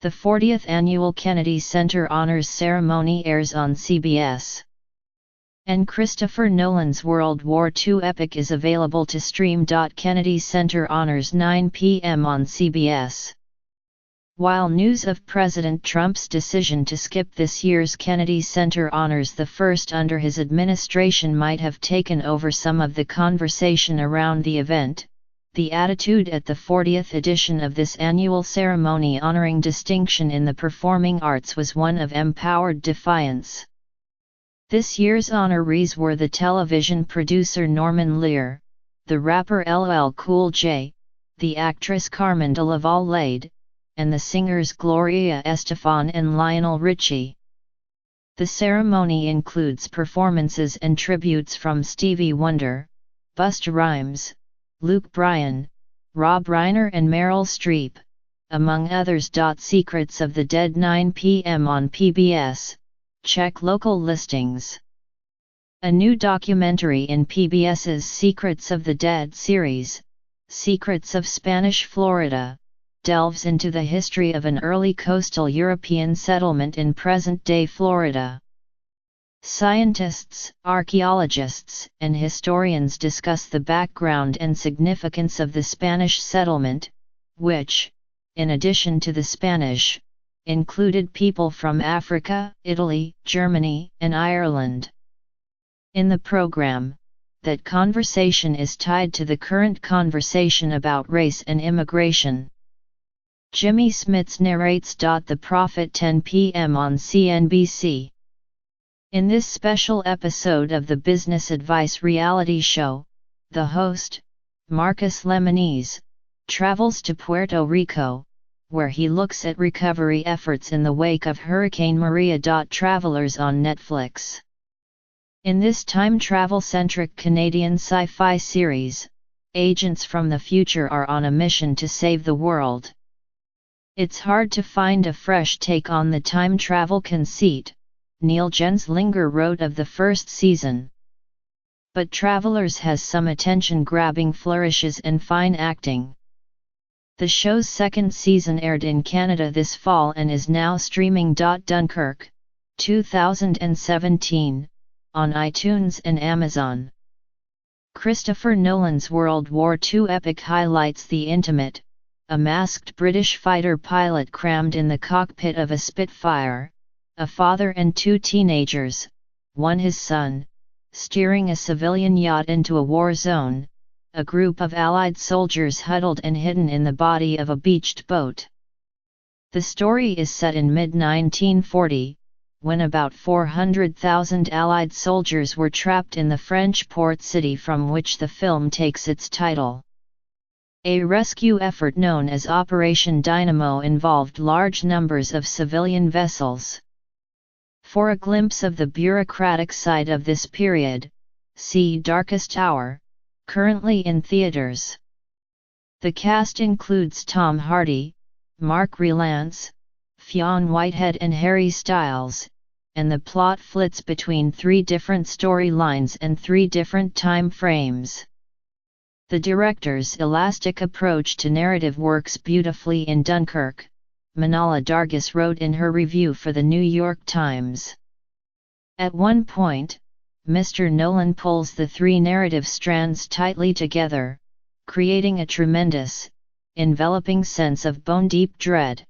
The 40th Annual Kennedy Center Honors Ceremony airs on CBS. And Christopher Nolan's World War II epic is available to stream. Kennedy Center Honors 9 p.m. on CBS. While news of President Trump's decision to skip this year's Kennedy Center Honors, the first under his administration, might have taken over some of the conversation around the event, the attitude at the 40th edition of this annual ceremony honoring distinction in the performing arts was one of empowered defiance. This year's honorees were the television producer Norman Lear, the rapper LL Cool J, the actress Carmen de Laval-Lade, and the singers Gloria Estefan and Lionel Richie. The ceremony includes performances and tributes from Stevie Wonder, Busta Rhymes, Luke Bryan, Rob Reiner and Meryl Streep, among others. Secrets of the Dead 9 p.m. on PBS, check local listings. A new documentary in PBS's Secrets of the Dead series, Secrets of Spanish Florida, delves into the history of an early coastal European settlement in present-day Florida. Scientists, archaeologists, and historians discuss the background and significance of the Spanish settlement, which, in addition to the Spanish, included people from Africa, Italy, Germany, and Ireland. In the program, that conversation is tied to the current conversation about race and immigration. Jimmy Smits narrates. The Prophet 10 p.m. on CNBC. In this special episode of the business advice reality show, the host, Marcus Lemonese, travels to Puerto Rico, where he looks at recovery efforts in the wake of Hurricane Maria. Travelers on Netflix. In this time travel-centric Canadian sci-fi series, agents from the future are on a mission to save the world. It's hard to find a fresh take on the time travel conceit, Neil Genslinger wrote of the first season. But Travelers has some attention-grabbing flourishes and fine acting. The show's second season aired in Canada this fall and is now streaming. Dunkirk, 2017, on iTunes and Amazon. Christopher Nolan's World War II epic highlights the intimate, a masked British fighter pilot crammed in the cockpit of a Spitfire, a father and two teenagers, one his son, steering a civilian yacht into a war zone, a group of Allied soldiers huddled and hidden in the body of a beached boat. The story is set in mid-1940, when about 400,000 Allied soldiers were trapped in the French port city from which the film takes its title. A rescue effort known as Operation Dynamo involved large numbers of civilian vessels. For a glimpse of the bureaucratic side of this period, see Darkest Hour, currently in theaters. The cast includes Tom Hardy, Mark Rylance, Fionn Whitehead and Harry Styles, and the plot flits between three different storylines and three different time frames. The director's elastic approach to narrative works beautifully in Dunkirk, Manala Dargis wrote in her review for the New York Times. At one point, Mr. Nolan pulls the three narrative strands tightly together, creating a tremendous, enveloping sense of bone-deep dread.